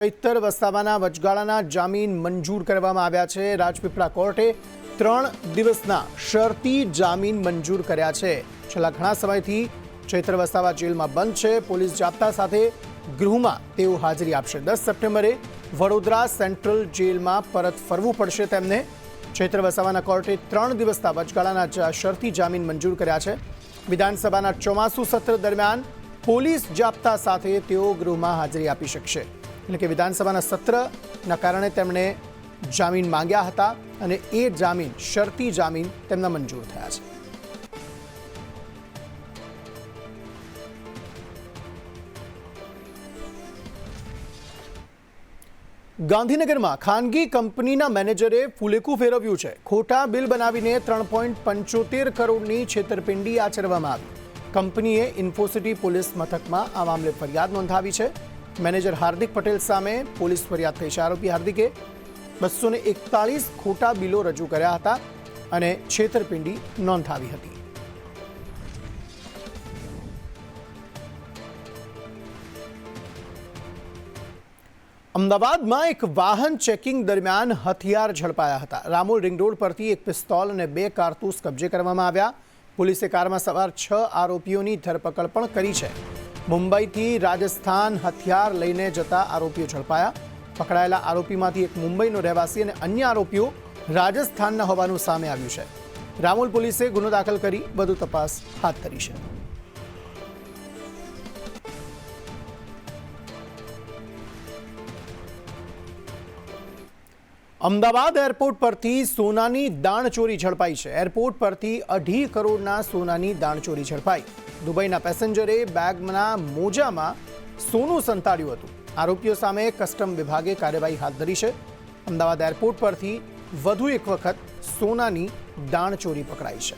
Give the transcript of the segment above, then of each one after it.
ચૈતર વસાવાના વચગાળાના જામીન મંજૂર કરવામાં આવ્યા છે। રાજપીપળા કોર્ટે 3 દિવસના શરતી જામીન મંજૂર કર્યા છે। છેલ્લા ઘણા સમયથી ચૈતર વસાવા જેલમાં બંધ છે। પોલીસ જાપ્તા સાથે ગૃહમાં તેઓ હાજરી આપશે। 10 સપ્ટેમ્બરે વડોદરા સેન્ટ્રલ જેલમાં પરત ફરવું પડશે તેમને। ચૈતર વસાવાના કોર્ટે 3 દિવસના વચગાળાના શરતી જામીન મંજૂર કર્યા છે। વિધાનસભાના ચોમાસુ સત્ર દરમિયાન પોલીસ જાપ્તા સાથે તેઓ ગૃહમાં હાજરી આપી શકશે। એટલે કે વિધાનસભાના સત્રના કારણે તેમણે જામીન માંગ્યા હતા અને એ જામીન શરતી જામીન તેમના મંજૂર થયા છે। ગાંધીનગરમાં ખાનગી કંપનીના મેનેજરે ફૂલેકું ફેરવ્યું છે। ખોટા બિલ બનાવીને 3.75 કરોડની છેતરપિંડી આચરવામાં આવી। કંપનીએ ઇન્ફોસિટી પોલીસ મથકમાં આ મામલે ફરિયાદ નોંધાવી છે। મેનેજર હાર્દિક પટેલ સામે પોલીસ ફરિયાદ થઈ છે। આરોપી હાર્દિકે 241 ખોટા બિલો રજૂ કર્યા હતા અને છેતરપિંડી નોંધાવી હતી। અમદાવાદમાં એક વાહન ચેકિંગ દરમિયાન હથિયાર ઝડપાયા હતા। રામોલ રિંગ રોડ પરથી એક પિસ્તોલ અને 2 કારતૂસ કબજે કરવામાં આવ્યા। પોલીસે કારમાં સવાર 6 આરોપીઓની ધરપકડ પણ કરી છે। મુંબઈથી રાજસ્થાન હથિયાર લઈને જતા આરોપીઓ ઝડપાયા। પકડાયેલા આરોપીમાંથી એક મુંબઈનો રહેવાસી અને અન્ય આરોપીઓ રાજસ્થાનના હોવાનું સામે આવ્યું છે। રામોલ પોલીસે ગુનો દાખલ કરી વધુ તપાસ હાથ ધરી છે। અમદાવાદ એરપોર્ટ પરથી સોનાની દાણચોરી ઝડપાઈ છે। એરપોર્ટ પરથી 2.5 કરોડના સોનાની દાણચોરી ઝડપાઈ। દુબઈના પેસેન્જરે બેગના મોજામાં સોનું સંતાડ્યું હતું। આરોપીઓ સામે કસ્ટમ વિભાગે કાર્યવાહી હાથ ધરી છે। અમદાવાદ એરપોર્ટ પરથી વધુ એક વખત સોનાની દાણચોરી પકડાઈ છે।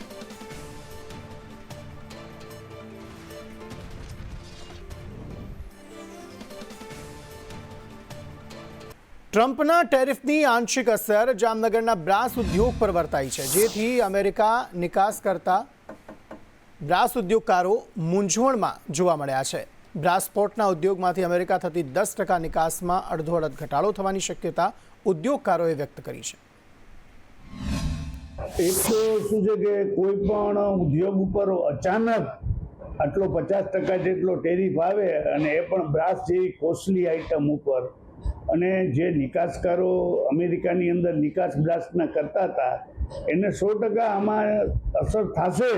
ટ્રમ્પના ટેરિફની આંશિક અસર જામનગરના બ્રાસ ઉદ્યોગ પર વર્તાઈ છે, જેથી અમેરિકા નિકાસ કરતા બ્રાસ ઉદ્યોગકારો મૂંઝવણમાં જોવા મળ્યા છે। બ્રાસ પોર્ટના ઉદ્યોગમાંથી અમેરિકા થતી 10% નિકાસમાં અડધોઅડધ ઘટાડો થવાની શક્યતા ઉદ્યોગકારોએ વ્યક્ત કરી છે। એક તો શું છે કે કોઈ પણ ઉદ્યોગ ઉપર અચાનક આટલો 50% જેટલો ટેરિફ આવે અને એ પણ બ્રાસ જેવી કોસ્ટલી આઇટમ ઉપર, અને જે નિકાસકારો અમેરિકાની અંદર નિકાસ બ્રાસના કરતા હતા એને 100% આમાં અસર થશે।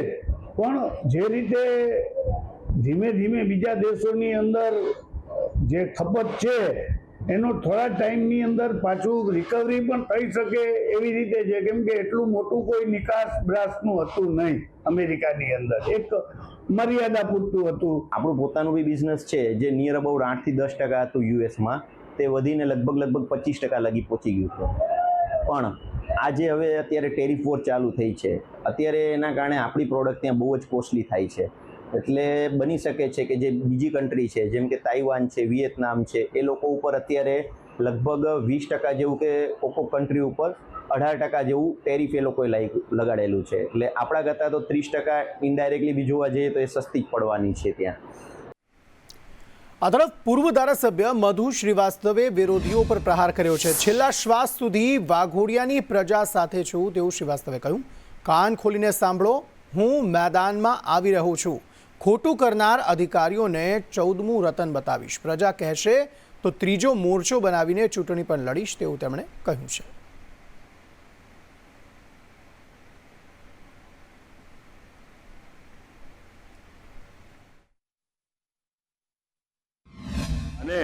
પણ જે રીતે ધીમે ધીમે બીજા દેશોની અંદર જે ખપત છે એનો થોડા ટાઈમની અંદર પાછું રિકવરી પણ થઈ શકે એવી રીતે છે, કેમ કે એટલું મોટું કોઈ નિકાસ બ્રાસનું હતું નહીં અમેરિકાની અંદર, એક મર્યાદા પૂરતું હતું। આપણું પોતાનું બી બિઝનેસ છે જે નિયર અબાઉટ 8 થી 10% હતું યુએસમાં, તે વધીને લગભગ 25% લગી પહોંચી ગયું છે। પણ આજે હવે અત્યારે ટેરિફ વોર ચાલુ થઈ છે, અત્યારે એના કારણે આપણી પ્રોડક્ટ ત્યાં બહુ જ કોસ્ટલી થાય છે। એટલે બની શકે છે કે જે બીજી કન્ટ્રી છે જેમ કે તાઇવાન છે, વિયેતનામ છે, એ લોકો ઉપર અત્યારે લગભગ 20% જેવું કે કોકો કન્ટ્રી ઉપર 18% જેવું ટેરિફ એ લોકોએ લગાડેલું છે। એટલે આપણા કરતાં તો 30% ઇનડાયરેક્ટલી બી જોવા જઈએ તો એ સસ્તી જ પડવાની છે ત્યાં। આ તરફ પૂર્વ ધારાસભ્ય મધુ શ્રીવાસ્તવે વિરોધીઓ પર પ્રહાર કર્યો છે। છેલ્લા શ્વાસ સુધી વાઘોડિયાની પ્રજા સાથે છું તેવું શ્રીવાસ્તવે કહ્યું। કાન ખોલીને સાંભળો, હું મેદાનમાં આવી રહ્યો છું। ખોટું કરનાર અધિકારીઓને 14મું રતન બતાવીશ। પ્રજા કહેશે તો ત્રીજો મોરચો બનાવીને ચૂંટણી પણ લડીશ તેવું તેમણે કહ્યું છે। અને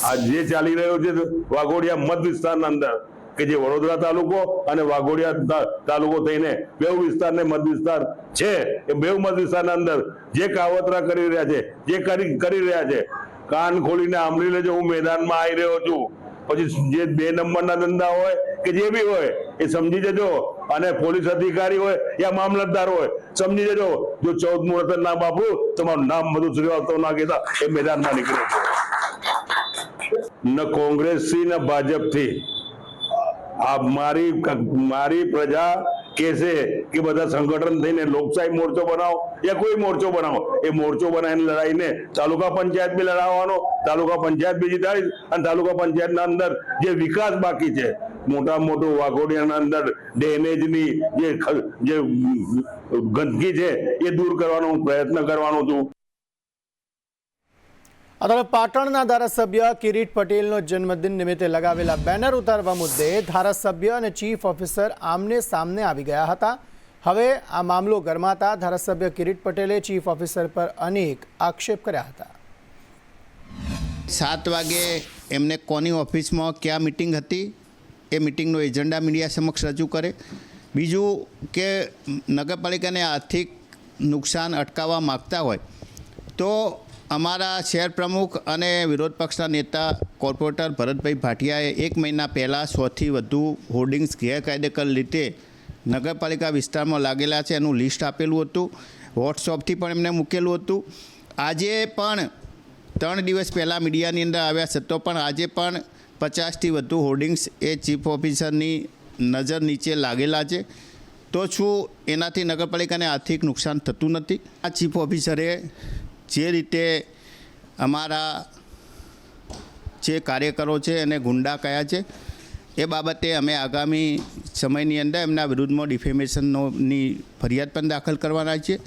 આ જે ચાલી રહ્યો છે વાઘોડિયા મત વિસ્તારના અંદર કે જે વડોદરા તાલુકો અને વાઘોડિયા તાલુકો થઈને બેઉ વિસ્તારને મત વિસ્તાર છે, એ બેઉ મત વિસ્તારના અંદર જે કાવતરા કરી રહ્યા છે, જે કરી રહ્યા છે, કાન ખોલીને સાંભળી લેજો, હું મેદાનમાં આવી રહ્યો છું। પછી જે 2 નંબરના ધંધા હોય કે જે બી હોય એ સમજી જજો, અને પોલીસ અધિકારી હોય યા મામલતદાર હોય સમજી જજો, જો 14મું રતન ના બાપુ તમારું નામ મધુ શ્રીવાસ્તવ ના કહેતા એ મેદાનમાં નીકળે છે। ન કોંગ્રેસથી ન ભાજપથી આ મારી પ્રજા કહેશે કે બધા સંગઠન થઈને લોકશાહી મોરચો બનાવો યા કોઈ મોરચો બનાવો, એ મોરચો બનાવીને લડાઈને તાલુકા પંચાયત બી લડાવવાનો, તાલુકા પંચાયત બી જીતાડીશ અને તાલુકા પંચાયતના અંદર જે વિકાસ બાકી છે, મોટા મોટું વાઘોડિયાના અંદર ડેમેજની જે ગંદકી છે એ દૂર કરવાનો હું પ્રયત્ન કરવાનો છું. આ તરફ પાટણના ધારાસભ્ય કિરીટ પટેલનો જન્મદિન નિમિત્તે લગાવેલા બેનર ઉતારવા મુદ્દે ધારાસભ્ય અને ચીફ ઓફિસર આમને સામને આવી ગયા હતા. હવે આ મામલો ગરમાતા ધારાસભ્ય કિરીટ પટેલે ચીફ ઓફિસર પર અનેક આક્ષેપ કર્યા હતા. 7 વાગે એમને કોની ઓફિસમાં ક્યાં મિટિંગ હતી એ મિટિંગનો એજન્ડા મીડિયા સમક્ષ રજૂ કરે. બીજું કે નગરપાલિકાને આર્થિક નુકસાન અટકાવવા માગતા હોય તો અમારા શહેર પ્રમુખ અને વિરોધ પક્ષના નેતા કોર્પોરેટર ભરતભાઈ ભાટિયાએ 1 મહિના પહેલાં 100થી વધુ હોર્ડિંગ્સ ગેરકાયદેસર રીતે નગરપાલિકા વિસ્તારમાં લાગેલા છે એનું લિસ્ટ આપેલું હતું. વોટ્સઅપથી પણ એમને મૂકેલું હતું. આજે પણ 3 દિવસ પહેલાં મીડિયાની અંદર આવ્યા છતાં પણ આજે પણ 50થી વધુ હોર્ડિંગ્સ એ ચીફ ઓફિસરની નજર નીચે લાગેલા છે. તો શું એનાથી નગરપાલિકાને આર્થિક નુકસાન થતું નથી? આ ચીફ ઓફિસરે જે રીતે અમારા જે કાર્યકરો છે એને ગુંડા કયા છે એ બાબતે અમે આગામી સમયની અંદર એમના વિરુદ્ધમાં ડિફેમેશનની ફરિયાદ પણ દાખલ કરવાના છીએ.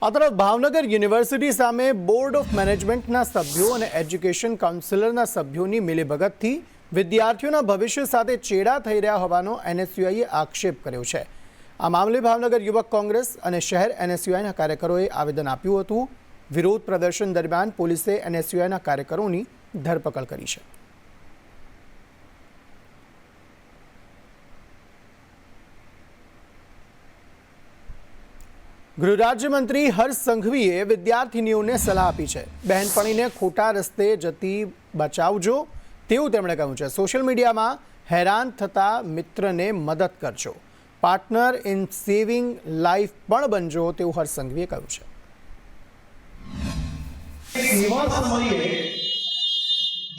આ તરફ ભાવનગર યુનિવર્સિટી સામે બોર્ડ ઓફ મેનેજમેન્ટના સભ્યો અને એજ્યુકેશન કાઉન્સિલરના સભ્યોની મિલીભગતથી વિદ્યાર્થીઓના ભવિષ્ય સાથે ચેડા થઈ રહ્યા હોવાનો NSUIએ આક્ષેપ કર્યો છે. આ મામલે ભાવનગર યુવક કોંગ્રેસ અને શહેર NSUIના કાર્યકરોએ આવેદન આપ્યું હતું. વિરોધ પ્રદર્શન દરમિયાન પોલીસે NSUIના કાર્યકરોની ધરપકડ કરી છે. ગૃહ રાજ્યમંત્રી હર્ષ સંઘવીએ વિદ્યાર્થીનીઓને સલાહ આપી છે. બહેનપણીને ખોટા રસ્તે જતી બચાવજો તેવું તેમણે કહ્યું છે. સોશિયલ મીડિયામાં હેરાન થતા મિત્રને મદદ કરજો, પાર્ટનર ઇન સેવિંગ લાઈફ પણ બનજો તેવું હર્ષ સંઘવીએ કહ્યું છે. એવા સમયે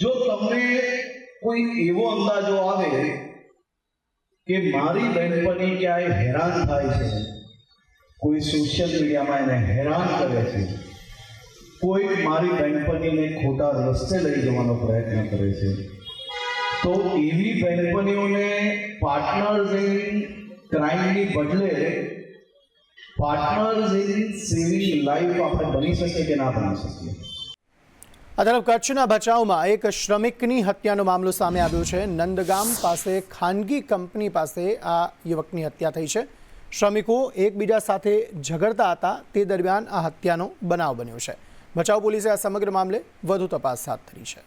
જો તમને કોઈ એવો અંદાજો આવે કે મારી બહેનપણી ક્યાંય હેરાન થાય છે, કોઈ સોશિયલ મીડિયામાં એને હેરાન કરે છે, કોઈ મારી બહેનપણીને ખોટા રસ્તે લઈ જવાનો પ્રયત્ન કરે છે, તો એવી બહેનપણીઓને પાર્ટનર્સ ઇન ક્રાઇમની બદલે પાર્ટનર્સ ઇન સેવિંગ લાઈફ આપણે બની શકીએ કે ના બની શકીએ. આ તરફ કચ્છના ભચાઉમાં એક શ્રમિકની હત્યાનો મામલો સામે આવ્યો છે. નંદગામ પાસે ખાનગી કંપની પાસે આ યુવકની હત્યા થઈ છે. શ્રમિકો એકબીજા સાથે ઝઘડતા હતા તે દરમિયાન આ હત્યાનો બનાવ બન્યો છે. ભચાઉ પોલીસે આ સમગ્ર મામલે વધુ તપાસ હાથ ધરી છે.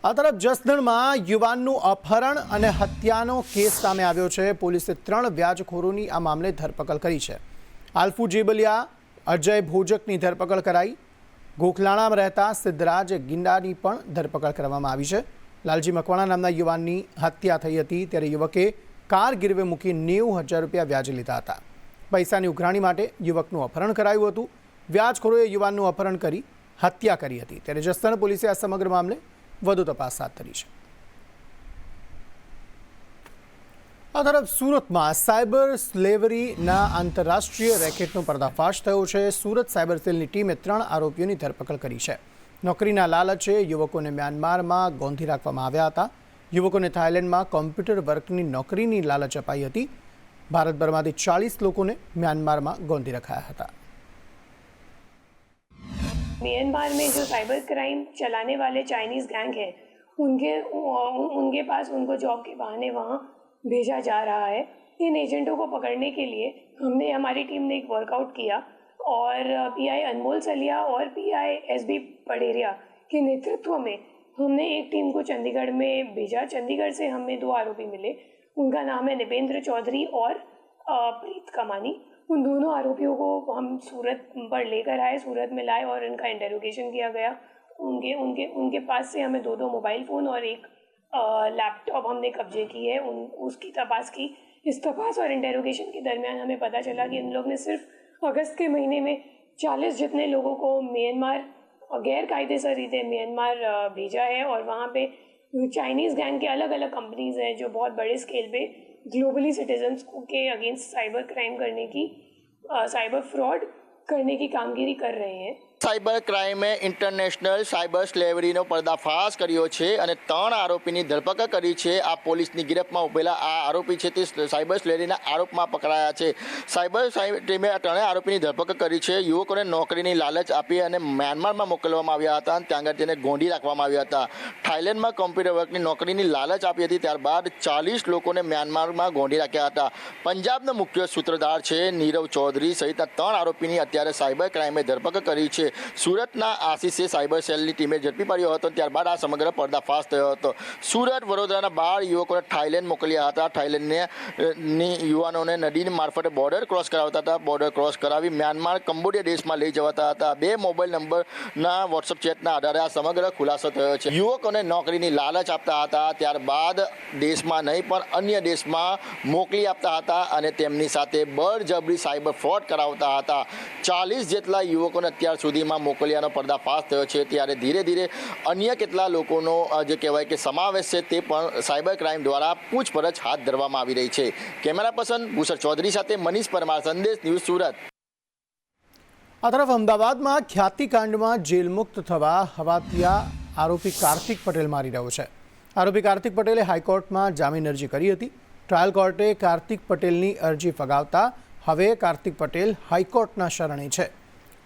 આ તરફ જસદણમાં યુવાનનું અપહરણ અને હત્યાનો કેસ સામે આવ્યો છે. પોલીસે 3 વ્યાજખોરોની આ મામલે ધરપકડ કરી છે. આલ્ફુ જેબલિયા અજય ભોજકની ધરપકડ કરાઈ. ગોખલાણામાં રહેતા સિદ્ધરાજ ગિંડાની પણ ધરપકડ કરવામાં આવી છે. લાલજી મકવાણા નામના યુવાનની હત્યા થઈ હતી ત્યારે યુવકે કાર ગીરવે મૂકી 90,000 રૂપિયા વ્યાજે લીધા હતા. પૈસાની ઉઘરાણી માટે યુવકનું અપહરણ કરાયું હતું. વ્યાજખોરોએ યુવાનનું અપહરણ કરી હત્યા કરી હતી ત્યારે જસદણ પોલીસે આ સમગ્ર મામલે વધુ તપાસ હાથ ધરી છે. આ તરફ સુરતમાં સાયબર સ્લેવરીના આંતરરાષ્ટ્રીય રેકેટનો પર્દાફાશ થયો છે. સુરત સાયબર સેલની ટીમે 3 આરોપીઓની ધરપકડ કરી છે. નોકરીના લાલચે યુવકોને મ્યાનમારમાં ગોંધી રાખવામાં આવ્યા હતા. યુવકોને થાઇલેન્ડમાં કોમ્પ્યુટર વર્કની નોકરીની લાલચ અપાઈ હતી. ભારતભરમાંથી 40 लोगों म्यांमार में गोंदी रखाया था। म्यांमार में जो साइबर क्राइम चलाने वाले चाइनीज़ गैंग है उनके पास उनको जॉब के बहाने वहाँ भेजा जा रहा है। इन एजेंटों को पकड़ने के लिए हमारी टीम ने एक वर्कआउट किया और पीआई अनमोल सलिया और पीआई एसबी पडेरिया के नेतृत्व में हमने एक टीम को चंडीगढ़ में भेजा। चंडीगढ़ से हमें 2 आरोपी मिले। उनका नाम है निपेंद्र चौधरी और प्रीत कमानी। उन दोनों आरोपियों को हम सूरत पर लेकर आए, सूरत में लाए और इनका इंटेरोगेशन किया गया। उनके पास से हमें 2 मोबाइल फ़ोन और एक लैपटॉप हमने कब्जे की है। उसकी तपास की। इस तपास और इंटेरोगेशन के दरमियान हमें पता चला कि इन लोग ने सिर्फ अगस्त के महीने में 40 जितने लोगों को म्यांमार गैर कायदेसर रीते म्यांमार भेजा है और वहाँ पे चाइनीज़ गैंग के अलग अलग कंपनीज हैं जो बहुत बड़े स्केल पे ग्लोबली सिटीजन्स के अगेंस्ट साइबर क्राइम करने की साइबर फ्रॉड करने की कामगीरी कर रहे हैं। સાયબર ક્રાઇમે ઇન્ટરનેશનલ સાયબર સ્લેવરીનો પર્દાફાશ કર્યો છે અને 3 આરોપીની ધરપકડ કરી છે. આ પોલીસની ગિરફમાં ઉભેલા આ આરોપી છે તે સાયબર સ્લેવરીના આરોપમાં પકડાયા છે. સાયબર ટીમે આ 3 આરોપીની ધરપકડ કરી છે. યુવકોને નોકરીની લાલચ આપી અને મ્યાનમારમાં મોકલવામાં આવ્યા હતા અને ત્યાં આગળ તેને ગોંધી રાખવામાં આવ્યા હતા. થાઇલેન્ડમાં કોમ્પ્યુટર વર્કની નોકરીની લાલચ આપી હતી. ત્યારબાદ 40 લોકોને મ્યાનમારમાં ગોંધી રાખ્યા હતા. પંજાબનો મુખ્ય સૂત્રધાર છે નીરવ ચૌધરી સહિતના 3 આરોપીની અત્યારે સાયબર ક્રાઇમે ધરપકડ કરી છે. સુરતના આશીષે સાયબર સેલની ટીમે ઝડપી પાડ્યો હતો. ત્યારબાદ આ સમગ્ર પર્દાફાશ થયો હતો. સુરત વડોદરાના 12 યુવકોને થાઇલેન્ડ મોકલ્યા હતા. થાઇલેન્ડની યુવાનોને નદી મારફતે બોર્ડર ક્રોસ કરાવતા હતા. બોર્ડર ક્રોસ કરાવી મ્યાનમાર કંબોડિયા દેશમાં લઈ જવાતા હતા. 2 મોબાઈલ નંબરના વોટ્સઅપ ચેટના આધારે આ સમગ્ર ખુલાસો થયો છે. યુવકોને નોકરીની લાલચ આપતા હતા. ત્યારબાદ દેશમાં નહીં પણ અન્ય દેશમાં મોકલી આપતા હતા અને તેમની સાથે બળજબરી સાયબર ફ્રોડ કરાવતા હતા. 40 જેટલા યુવકોને અત્યાર સુધી મોકલ્યાનો પર્દાફાશ થયો છે. ત્યારે ધીરે ધીરે અન્ય કેટલા લોકોનો જે કહેવાય કે સમાવેશ છે તે પણ સાયબર ક્રાઇમ દ્વારા પૂછપરછ હાથ ધરવામાં આવી રહી છે. કેમેરા પર્સન ભૂષણ ચૌધરી સાથે મનીષ પરમાર, સંદેશ ન્યૂઝ, સુરત. આ તરફ અમદાવાદમાં ખ્યાતિકાંડમાં જેલ મુક્ત થવા હવાતિયા આરોપી કાર્તિક પટેલ મારી રહ્યો છે. આરોપી કાર્તિક પટેલે હાઈકોર્ટમાં જામીન અરજી કરી હતી. ટ્રાયલ કોર્ટે કાર્તિક પટેલની અરજી ફગાવતા હવે કાર્તિક પટેલ હાઈકોર્ટના શરણે છે.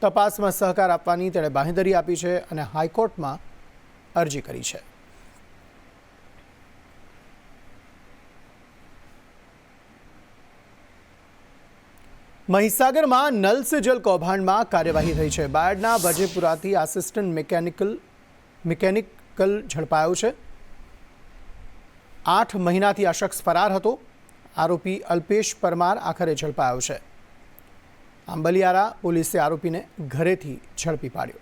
તપાસમાં સહકાર આપવાની તેણે બાંહેધરી આપી છે અને હાઈકોર્ટમાં અરજી કરી છે. મહીસાગરમાં નલ સે જલ કૌભાંડમાં કાર્યવાહી થઈ છે. બાયડના વજેપુરાથી આસિસ્ટન્ટ મિકેનિકલ ઝડપાયો છે. 8 મહિનાથી આ શખ્સ ફરાર હતો. આરોપી અલ્પેશ પરમાર આખરે ઝડપાયો છે. આંબલિયારા પોલીસે આરોપીને ઘરેથી ઝડપી પાડ્યો.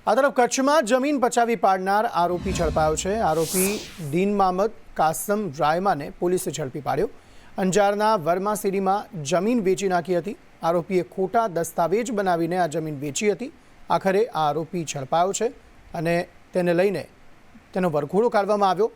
આ તરફ કચ્છમાં જમીન પચાવી પાડનાર આરોપી ઝડપાયો છે. આરોપી દીન મામદ કાસમ રાયમાને પોલીસે ઝડપી પાડ્યો. અંજારના વર્માસીરીમાં જમીન વેચી નાખી હતી. આરોપીએ ખોટા દસ્તાવેજ બનાવીને આ જમીન વેચી હતી. આખરે આ આરોપી ઝડપાયો છે અને તેને લઈને તેનો વરઘોડો કાઢવામાં આવ્યો.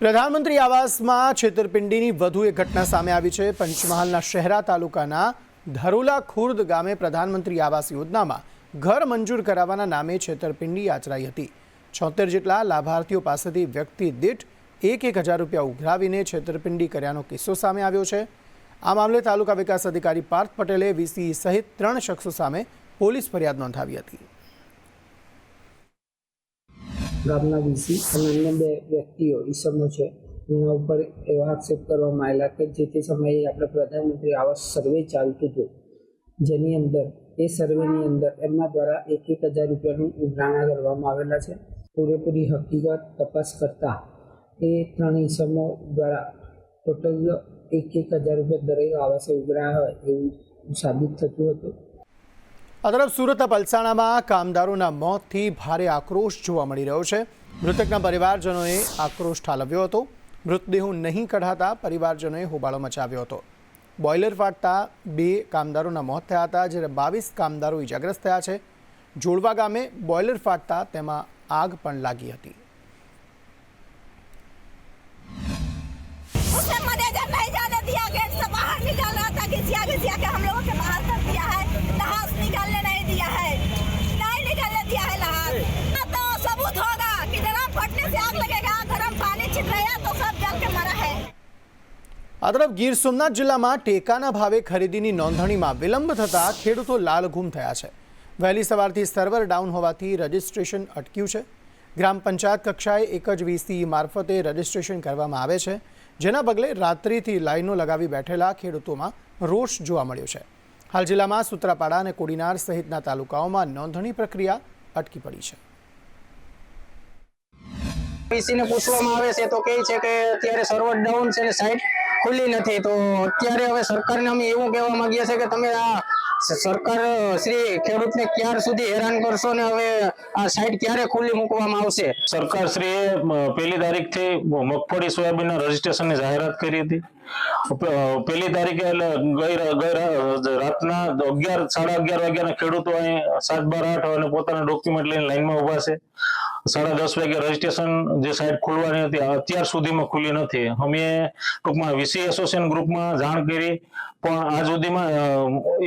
પ્રધાનમંત્રી આવાસમાં છેતરપિંડીની વધુ એક ઘટના સામે આવી છે. પંચમહાલના શહેરા તાલુકાના ધરોલા ખુર્દ ગામે પ્રધાનમંત્રી આવાસ યોજનામાં ઘર મંજૂર કરાવવાના નામે છેતરપિંડી આચરાઈ હતી. 76 જેટલા લાભાર્થીઓ પાસેથી વ્યક્તિ દીઠ 1,000 રૂપિયા ઉઘરાવીને છેતરપિંડી કર્યાનો કિસ્સો સામે આવ્યો છે. આ મામલે તાલુકા વિકાસ અધિકારી પાર્થ પટેલે વીસી સહિત 3 શખ્સો સામે પોલીસ ફરિયાદ નોંધાવી હતી. ગામના વીસી અને અન્ય 2 વ્યક્તિઓ ઈસમો છે એના ઉપર એવા આક્ષેપ કરવામાં આવેલા કે જે તે સમયે આપણે પ્રધાનમંત્રી આવાસ સર્વે ચાલતું હતું, જેની અંદર એ સર્વેની અંદર એમના દ્વારા 1,000 રૂપિયાનું ઉઘરાણા કરવામાં આવેલા છે. પૂરેપૂરી હકીકત તપાસ કરતા એ 3 ઈસમો દ્વારા ટોટલ 1,000 રૂપિયા દરેક આવાસે ઉઘરાણા હોય એવું સાબિત થતું હતું. આ તરફ સુરતના પલસાણામાં કામદારોના મોતથી ભારે આક્રોશ જોવા મળી રહ્યો છે. મૃતકના પરિવારજનોએ આક્રોશ ઠાલવ્યો હતો. મૃતદેહો નહીં કઢાતા પરિવારજનોએ હોબાળો મચાવ્યો હતો. બોઇલર ફાટતા 2 કામદારોના મોત થયા હતા, જ્યારે 22 કામદારો ઇજાગ્રસ્ત થયા છે. જોડવા ગામે બોઇલર ફાટતા તેમાં આગ પણ લાગી હતી. આ તરફ ગીર સોમનાથ જિલ્લામાં ટેકાના ભાવે ખરીદીની નોંધણીમાં વિલંબ થતાં ખેડૂતો લાલઘૂમ થયા છે. વહેલી સવારથી સર્વર ડાઉન હોવાથી રજિસ્ટ્રેશન અટક્યું છે. ગ્રામ પંચાયત કક્ષાએ એક જ વીસી મારફતે રજિસ્ટ્રેશન કરવામાં આવે છે, જેના પગલે રાત્રિથી લાઈનો લગાવી બેઠેલા ખેડૂતોમાં રોષ જોવા મળ્યો છે. હાલ જિલ્લામાં સૂત્રાપાડા અને કોડીનાર સહિતના તાલુકાઓમાં નોંધણી પ્રક્રિયા અટકી પડી છે. પીસીને પૂછવામાં આવે છે તો કહે છે કે અત્યારે સર્વર ડાઉન છે ને સાઇટ ખુલ્લી નથી. તો અત્યારે હવે સરકારને અમે એવું કહેવા માંગીએ છીએ કે તમે આ સરકાર શ્રી ખેડૂતને ક્યાર સુધી હેરાન કરશો ને હવે આ સાઇટ ક્યારે ખુલ્લી મૂકવામાં આવશે? સરકાર શ્રીએ 1 તારીખથી મગફળી સોયાબીનના રજીસ્ટ્રેશનની જાહેરાત કરી હતી. 1 તારીખે એટલે ગઈ રાતના 11 સાડા 11 વાગ્યાના ખેડૂતો અહીં 7, 12, 8 અને પોતાના ડોક્યુમેન્ટ લઈને લાઈનમાં ઉભા છે. 10:30 વાગે રજીસ્ટ્રેશન જે સાઇટ ખોલવાની હતી અત્યાર સુધીમાં ખુલ્લી નથી. અમે ટૂંકમાં વીસી એસોસિએશન ગ્રુપમાં જાણ કરી પણ આજ સુધીમાં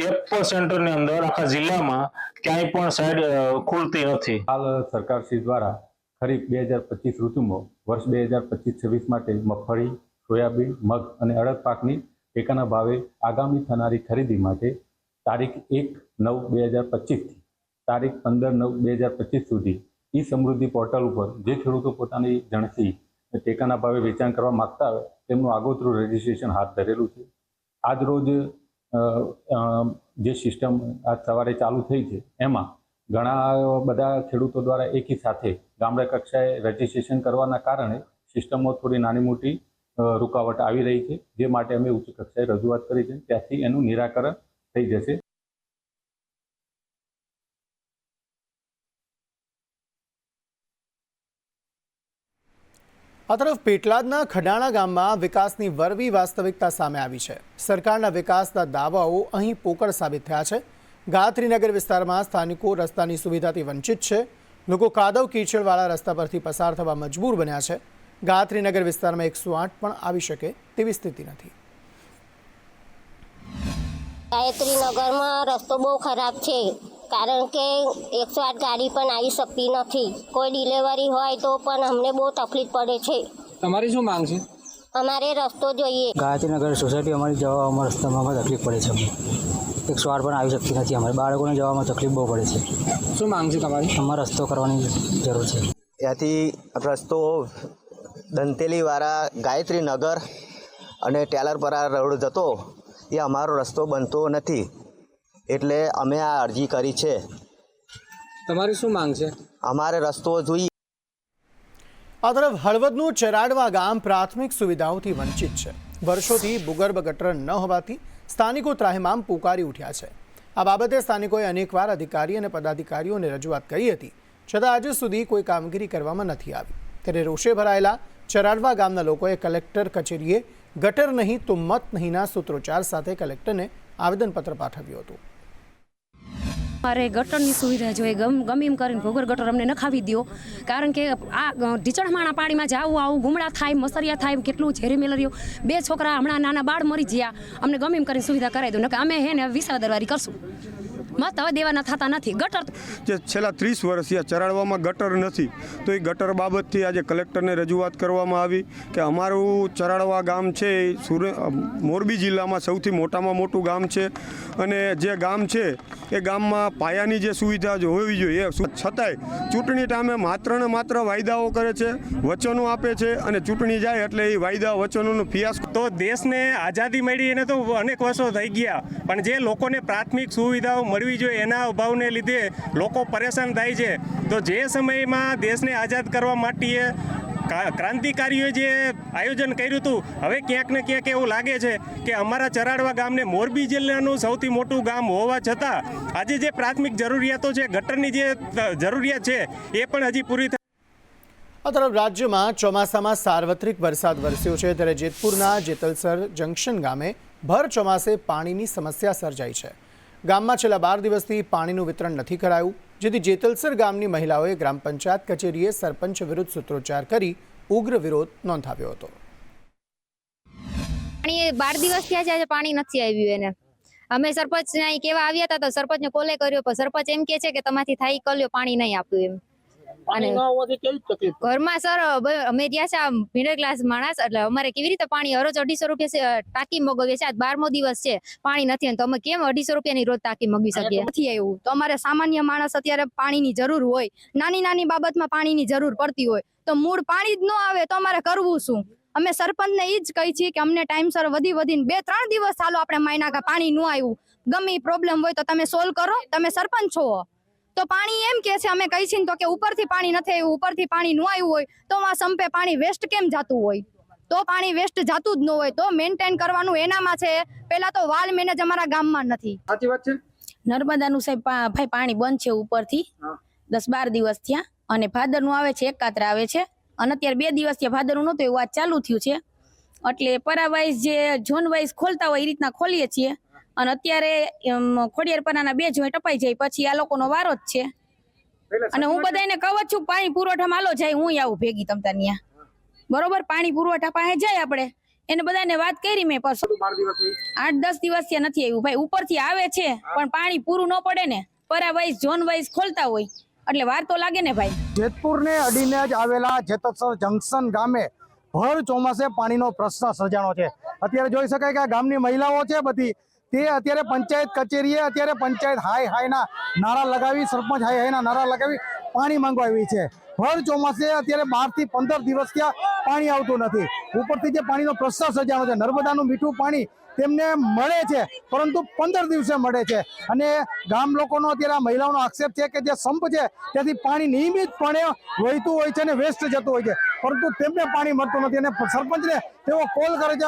એક પણ સેન્ટરની અંદર આખા જિલ્લામાં ક્યાંય પણ સાઇટ ખુલતી નથી. હાલ સરકારશ્રી દ્વારા ખરીફ 2025 ઋતુમાં વર્ષ 2025-26 માટે મગફળી, સોયાબીન, મગ અને અડદ પાકની ટેકાના ભાવે આગામી થનારી ખરીદી માટે તારીખ 1/9/2025 થી તારીખ 15/9/2025 સુધી ઈ સમૃદ્ધિ પોર્ટલ ઉપર જે ખેડૂતો પોતાની જણસી ટેકાના ભાવે વેચાણ કરવા માંગતા હોય તેમનું આગોતરું રજીસ્ટ્રેશન હાથ ધરેલું છે. આજ રોજ જે સિસ્ટમ આજ સવારે ચાલુ થઈ છે એમાં ઘણા બધા ખેડૂતો દ્વારા એકી સાથે ગામડા કક્ષાએ રજીસ્ટ્રેશન કરવાના કારણે સિસ્ટમમાં થોડી નાની મોટી રૂકાવટ આવી રહી છે, જે માટે અમે ઉચ્ચ કક્ષાએ રજૂઆત કરી છે. ત્યાંથી એનું નિરાકરણ થઈ જશે. આ તરફ પેટલાદના ખડાણા ગામમાં વિકાસની વરવી વાસ્તવિકતા સામે આવી છે. સરકારના વિકાસના દાવાઓ અહીં પોકળ સાબિત થયા છે. ગાયત્રીનગર વિસ્તારમાં સ્થાનિકો રસ્તાની સુવિધાથી વંચિત છે. લોકો કાદવ કીચડવાળા રસ્તા પરથી પસાર થવા મજબૂર બન્યા છે. ગાયત્રીનગર વિસ્તારમાં 108 પણ આવી શકે તેવી સ્થિતિ નથી. ગાયત્રીનગરમાં રસ્તો બહુ ખરાબ છે, કારણ કે 108 ગાડી પણ આવી શકતી નથી. કોઈ ડિલિવરી હોય તો પણ અમને બહુ તકલીફ પડે છે. તમારી શું માંગ છે? અમારે રસ્તો જોઈએ. ગાયત્રીનગર સોસાયટી અમારી જવામાં રસ્તામાં તકલીફ પડે છે. 108 પણ આવી શકતી નથી. અમારે બાળકોને જવામાં તકલીફ બહુ પડે છે. શું માંગ છે તમારી? અમારે રસ્તો કરવાની જરૂર છે. ત્યાંથી રસ્તો દંતેલીવાળા ગાયત્રીનગર અને ટેલરપરા રોડ જતો એ અમારો રસ્તો બનતો નથી, એટલે અમે આ અરજી કરી છે. તમારી શું માંગ છે? અમારે રસ્તો જોઈએ. આ તરફ હળવદનું ચરાડવા ગામ પ્રાથમિક સુવિધાઓથી વંચિત છે. વર્ષોથી ભૂગર્ભ ગટર ન હોવાથી સ્થાનિકો ત્રાહિમામ પુકારી ઉઠ્યા છે. આ બાબતે સ્થાનિકોએ અનેકવાર અધિકારી અને પદાધિકારીઓને રજૂઆત કરી હતી, છતાં આજે સુધી કોઈ કામગીરી કરવામાં નથી આવી. ત્યારે રોષે ભરાયેલા ચરાડવા ગામના લોકોએ કલેક્ટર કચેરીએ ગટર નહીં તો મત નહીંના સૂત્રોચ્ચાર સાથે કલેક્ટરને આવેદનપત્ર પાઠવ્યું હતું. મારે ગટરની સુવિધા જોઈએ, ગમે એમ કરીને ભૂગર્ભ ગટર અમને નખાવી દો, કારણ કે આ ઢીચણમાણા પાણીમાં જાવું આવું ગુમડા થાય, મસરિયા થાય, કેટલું ઝેરી મેલેરિયો. 2 છોકરા હમણાં નાના બાળ મરી ગયા. અમને ગમે એમ કરીને સુવિધા કરાવી દો, અમે હે ને વિસાદરવારી કરશું. મત હવે દેવાના થતા નથી. ગટર જે છેલ્લા 30 વર્ષથી ચરાડવામાં ગટર નથી, તો એ ગટર બાબતથી આજે કલેક્ટરને રજૂઆત કરવામાં આવી કે અમારું ચરાડવા ગામ છે એ મોરબી જિલ્લામાં સૌથી મોટામાં મોટું ગામ છે, અને જે ગામ છે એ ગામમાં પાયાની જે સુવિધા હોવી જોઈએ, છતાંય ચૂંટણી ટાઈમે માત્ર ને માત્ર વાયદાઓ કરે છે, વચનો આપે છે, અને ચૂંટણી જાય એટલે એ વાયદા વચનોનો ફિયાસ્કો. તો દેશને આઝાદી મળી એને તો અનેક વર્ષો થઈ ગયા, પણ જે લોકોને પ્રાથમિક સુવિધાઓ મળવી જોઈએ એના અભાવને લીધે લોકો પરેશાન થાય છે. તો જે સમયમાં દેશને આઝાદ કરવા માટે ક્રાંતિકારીઓએ જે આયોજન કર્યું હતું, હવે ક્યાંક ને ક્યાંક એવું લાગે છે કે અમારા ચરાડવા ગામને મોરબી જિલ્લાનું સૌથી મોટું ગામ હોવા છતાં આજે જે પ્રાથમિક જરૂરિયાતો છે, ગટરની જે જરૂરિયાત છે એ પણ હજી પૂરી થઈ. આ તરફ રાજ્યમાં ચોમાસામાં સાર્વત્રિક વરસાદ વરસ્યો છે, ત્યારે જેતપુરના જેતલસર જંકશન ગામે ભર ચોમાસે પાણીની સમસ્યા સર્જાઈ છે. ગામમાં છેલ્લા 12 દિવસથી પાણીનું વિતરણ નથી કરાયું, જેથી જેતલસર ગામની મહિલાઓએ ગ્રામ પંચાયત કચેરીએ સરપંચ વિરુદ્ધ સૂત્રોચ્ચાર કરી ઉગ્ર વિરોધ નોંધાવ્યો હતો. 12 દિવસ થયા છે, પાણી નથી આવ્યું. એને અમે સરપંચ કેવા આવ્યા હતા તો સરપંચને કોલે કર્યો, પણ સરપંચ એમ કે છે કે તમારથી થાય કર્યો, પાણી નહીં આપ્યું એમ. અને ઘરમાં સર અમે રહ્યા છે મિડલ ક્લાસ માણસ, એટલે અમારે કેવી રીતે પાણી રોજ 250 રૂપિયા ટાંકી મગવીએ છે. આજ 12મો દિવસ છે, પાણી નથી, તો અમે કેમ 250 રૂપિયાની રોજ ટાંકી મગવી શકીએ? નથી આવ્યું તો અમારે સામાન્ય માણસ અત્યારે પાણીની જરૂર હોય, નાની બાબતમાં પાણીની જરૂર પડતી હોય, તો મૂળ પાણી જ ન આવે તો અમારે કરવું શું? અમે સરપંચને એ જ કહી છીએ કે અમને ટાઈમસર વધીને 2-3 દિવસ ચાલો આપણે માયના પાણી ન આવ્યું, ગમે પ્રોબ્લેમ હોય તો તમે સોલ્વ કરો, તમે સરપંચ છો. તો પાણી એમ કે છે અમે કહી છીએ તો કે ઉપરથી પાણી નથી આવ્યું, ઉપરથી પાણી ન આવ્યું હોય તો આ સંપે પાણી વેસ્ટ કેમ જાતું હોય? તો પાણી વેસ્ટ જાતું જ ન હોય તો મેન્ટેન કરવાનું એનામાં છે. પહેલા તો વાલ મેનેજ અમારા ગામમાં નથી. સાચી વાત છે. નર્મદાનું સાહેબ ભાઈ પાણી બંધ છે ઉપરથી 10-12 દિવસ થયા અને ભાદરનું આવે છે, એકાત્ર આવે છે અને અત્યારે 2 દિવસ થયા ભાદરનું નહોતું એવું આજ ચાલુ થયું છે. એટલે પરા વાઇઝ જે ઝોન વાઇઝ ખોલતા હોય એ રીતના ખોલીએ છીએ અને અત્યારે ખોડિયારપરાના 2 ઝોન ટપાઈ જાય પછી આ લોકોનો વારો જ છે. અને હું બધાને કહું જ છું પાણી પુરવઠામાં હાલો જાય, હું આવું ભેગી તમ તાર ન્યા બરોબર. પાણી પુરવઠા પાસે જાય આપણે એને બધાને વાત કરી મેં, પણ 8-10 દિવસ થી નથી આવ્યું ભાઈ. ઉપરથી આવે છે પણ પાણી પૂરું ન પડે ને, પરા વાઇઝ ઝોન વાઇઝ ખોલતા હોય એટલે વાર તો લાગે ને ભાઈ. જેતપુરને અડીને જ આવેલા જેતસર જંકશન ગામે ભર ચોમાસે પાણીનો પ્રશ્ન સર્જાણો છે. અત્યારે જોઈ શકાય કે આ ગામની મહિલાઓ છે બધી, તે અત્યારે પંચાયત કચેરીએ અત્યારે પંચાયત હાયના નારા લગાવી, સરપંચ હાયના નારા લગાવી પાણી માંગવા આવી છે. ભર ચોમાસે અત્યારે 12 થી 15 દિવસ ત્યાં પાણી આવતું નથી. ઉપરથી જે પાણીનો પ્રશ્ન સર્જાણો છે, નર્મદાનું મીઠું પાણી તેમને મળે છે પરંતુ 15 દિવસે મળે છે. અને ગામ લોકોનો અત્યારે આ મહિલાઓનો આક્ષેપ છે કે જે સંપ છે ત્યાંથી પાણી નિયમિતપણે વહેતું હોય છે અને વેસ્ટ જતું હોય છે, પરંતુ તેમને પાણી મળતું નથી. અને સરપંચને તેઓ કોલ કરે છે.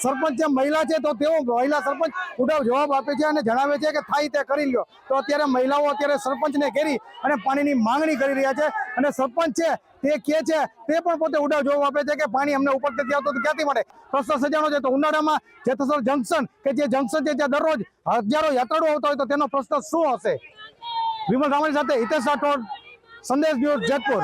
સરપંચ જે મહિલા છે તો તેઓ મહિલા સરપંચ ઉડાવ જવાબ આપે છે અને જણાવે છે કે થાય તે કરી લ્યો. તો અત્યારે મહિલાઓ અત્યારે સરપંચને ઘેરી અને પાણીની માંગણી કરી રહ્યા છે. અને સરપંચ છે તે કહે છે, તે પણ પોતે ઉડાવ જવાબ આપે છે કે પાણી અમને ઉપરથી આવતો તો ક્યાંથી મળે? પ્રશ્ન સજાણો છે તો ઉનાળામાં જેતસર જંકશન કે જે જંકશન છે જ્યાં દરરોજ હજારો યાત્રાળુઓ આવતા હોય તો તેનો પ્રશ્ન શું હશે? વિમલ રામાણી સાથે હિતેશ રાઠોડ, સંદેશ ન્યૂઝ, જેતપુર.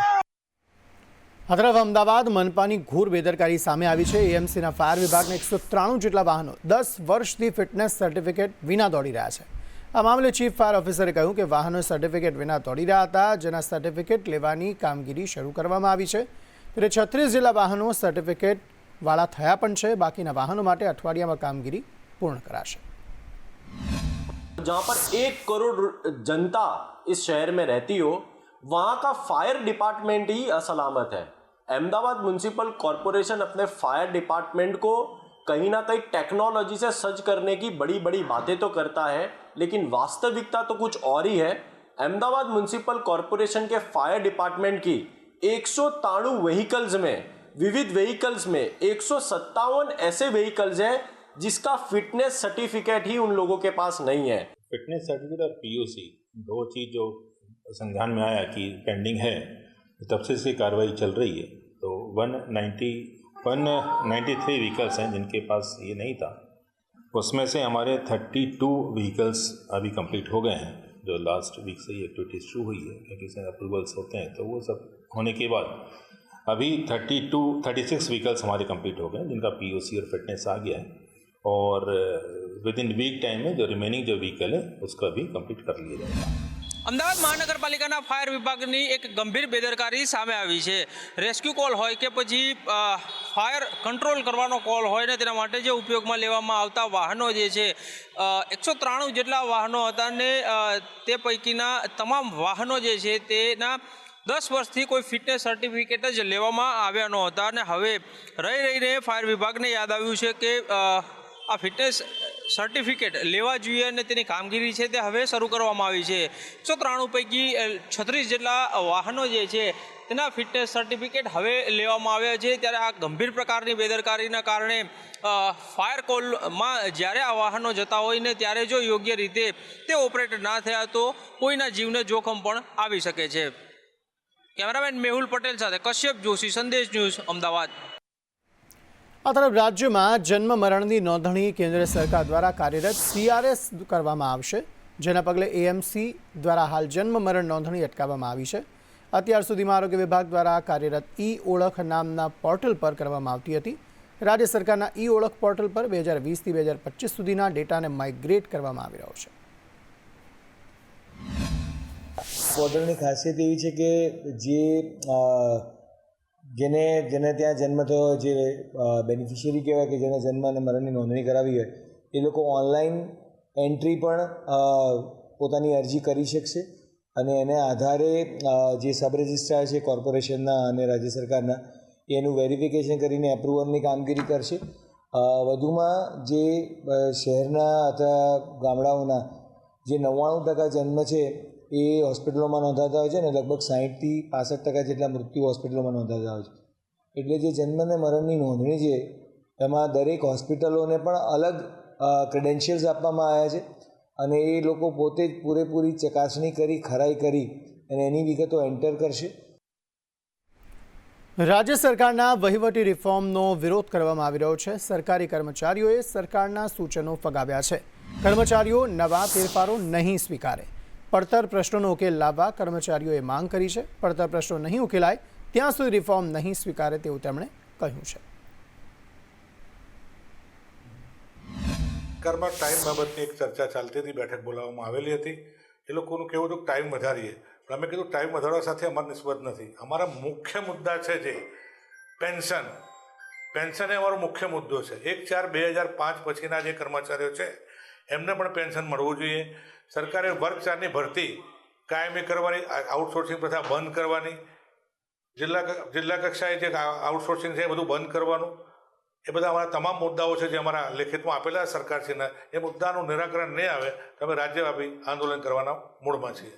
આ તરફ અમદાવાદ મનપાની ઘોર બેદરકારી સામે આવી છે. એએમસીના ફાયર વિભાગના 193 જેટલા વાહનો 10 વર્ષથી ફિટનેસ સર્ટિફિકેટ વિના દોડી રહ્યા છે. આ મામલે ચીફ ફાયર ઓફિસરે કહ્યું કે વાહનો સર્ટિફિકેટ વિના દોડી રહ્યા હતા, જેના સર્ટિફિકેટ લેવાની કામગીરી શરૂ કરવામાં આવી છે. ત્યારે 36 જેટલા વાહનો સર્ટિફિકેટ वाला थया पण छे। बाकीना वाहनों माटे अठवाडियामां कामगीरी पूर्ण कराशे। जहां पर 1 करोड़ जनता इस शहर में रहती हो, वहां का फायर डिपार्टमेंट ही असलामत है। अहमदाबाद म्युनिसिपल कॉरपोरेशन अपने फायर डिपार्टमेंट को कहीं ना कहीं टेक्नोलॉजी से सज्ज करने की बड़ी बड़ी बातें तो करता है, लेकिन वास्तविकता तो कुछ और ही है। अहमदाबाद म्युनिसिपल कॉरपोरेशन के फायर डिपार्टमेंट की 193 व्हीकल्स में, विविध व्हीकल्स में 157 ऐसे व्हीकल्स हैं जिसका फिटनेस सर्टिफिकेट ही उन लोगों के पास नहीं है। फिटनेस सर्टिफिकेट और पीओसी दो चीज़ जो संज्ञान में आया कि पेंडिंग है, तब से इसकी कार्रवाई चल रही है। तो 193 व्हीकल्स हैं जिनके पास ये नहीं था, उसमें से हमारे 32 व्हीकल्स अभी कंप्लीट हो गए हैं। जो लास्ट वीक से ये एक्टिविटीज शुरू हुई है, क्योंकि इसमें अप्रूवल्स होते हैं, तो वो सब होने के बाद अभी 36 व्हीकल्स हमारे कंप्लीट हो गए जिनका पीओसी और फिटनेस आ गया है, और विद इन वीक टाइम में जो रिमेनिंग जो व्हीकल है उसका भी कंप्लीट कर लिया जाएगा। અમદાવાદ મહાનગરપાલિકાના ફાયર વિભાગની એક ગંભીર બેદરકારી સામે આવી છે। રેસ્ક્યુ કોલ હોય કે પછી ફાયર કંટ્રોલ કરવાનો કોલ હોય ને તેના માટે જે ઉપયોગમાં લેવામાં આવતા વાહનો જે છે 193 જેટલા વાહનો હતા ને તે પૈકીના તમામ વાહનો જે છે તેના 10 વર્ષથી કોઈ ફિટનેસ સર્ટિફિકેટ જ લેવામાં આવ્યા ન હતા, અને હવે રહીને ફાયર વિભાગને યાદ આવ્યું છે કે આ ફિટનેસ સર્ટિફિકેટ લેવા જોઈએ અને તેની કામગીરી છે તે હવે શરૂ કરવામાં આવી છે। 193 પૈકી 36 જેટલા વાહનો જે છે તેના ફિટનેસ સર્ટિફિકેટ હવે લેવામાં આવ્યા છે। ત્યારે આ ગંભીર પ્રકારની બેદરકારીના કારણે ફાયર કોલમાં જ્યારે આ વાહનો જતા હોય ને ત્યારે જો યોગ્ય રીતે તે ઓપરેટ ના થયા તો કોઈના જીવને જોખમ પણ આવી શકે છે। કેમેરામેન મેહુલ પટેલ સાથે કશ્યપ જોશી, સંદેશ ન્યૂઝ, અમદાવાદ। આ તરફ રાજ્યમાં જન્મ મરણની નોંધણી કેન્દ્ર સરકાર દ્વારા કાર્યરત CRS કરવામાં આવશે, જેના પગલે AMC દ્વારા હાલ જન્મ મરણ નોંધણી અટકાવવામાં આવી છે। અત્યાર સુધીમાં આરોગ્ય વિભાગ દ્વારા કાર્યરત ઓળખ નામના પોર્ટલ પર કરવામાં આવતી હતી। રાજ્ય સરકારના ઓળખ પોર્ટલ પર 2020 થી 2025 સુધીના ડેટાને માઇગ્રેટ કરવામાં આવી રહ્યો છે। પોર્ટલની ખાસિયત એવી છે કે જેને ત્યાં જન્મ થયો, જે બેનિફિશિયરી કહેવાય કે જેને જન્મ અને મરણની નોંધણી કરાવી હોય, એ લોકો ઓનલાઈન એન્ટ્રી પણ પોતાની અરજી કરી શકશે, અને એને આધારે જે સબ રજિસ્ટ્રાર છે કોર્પોરેશનના અને રાજ્ય સરકારના, એનું વેરિફિકેશન કરીને એપ્રુવલની કામગીરી કરશે। વધુમાં જે શહેરના અથવા ગામડાઓના જે 99% જન્મ છે એ હોસ્પિટલોમાં નોંધાતા હોય છે અને લગભગ 60થી 65% જેટલા મૃત્યુ હોસ્પિટલોમાં નોંધાતા હોય છે. એટલે જે જન્મ અને મરણની નોંધણી છે એમાં દરેક હોસ્પિટલોને પણ અલગ ક્રેડેન્શિયલ્સ આપવામાં આવ્યા છે અને એ લોકો પોતે જ પૂરેપૂરી ચકાસણી કરી ખરાઈ કરી અને એની વિગતો એન્ટર કરશે. રાજ્ય સરકારના વહીવટી રિફોર્મનો વિરોધ કરવામાં આવી રહ્યો છે. સરકારી કર્મચારીઓએ સરકારના સૂચનો ફગાવ્યા છે. કર્મચારીઓ નવા ફેરફારો નહીં સ્વીકારે. પડતર પ્રશ્નોનો ઉકેલ લાવવા કર્મચારીઓએ માંગ કરી છે. પડતર પ્રશ્નો નહીં ઉકેલાય ત્યાં સુધી રિફોર્મ નહીં સ્વીકારે તેવું તેમણે કહ્યું છે. સરકારમાં ટાઈમ બાબતની એક ચર્ચા ચાલતી હતી, બેઠક બોલાવવામાં આવેલી હતી. એ લોકોનું કહેવું હતું કે ટાઈમ વધારીએ, પણ અમે કીધું ટાઈમ વધારવા સાથે અમારી નિસ્બત નથી. અમારા મુખ્ય મુદ્દા છે જે પેન્શન એ અમારો મુખ્ય મુદ્દો છે. 1/4/2005 પછીના જે કર્મચારીઓ છે એમને પણ પેન્શન મળવું જોઈએ. સરકારે વર્ગ 4ની ભરતી કાયમી કરવાની, આઉટસોર્સિંગ પ્રથા બંધ કરવાની, જિલ્લા કક્ષાએ જે આઉટસોર્સિંગ છે એ બધું બંધ કરવાનું, એ બધા અમારા તમામ મુદ્દાઓ છે જે અમારા લેખિતમાં આપેલા સરકારશ્રીના. એ મુદ્દાનું નિરાકરણ નહીં આવે તો અમે રાજ્યવ્યાપી આંદોલન કરવાના મૂડમાં છીએ.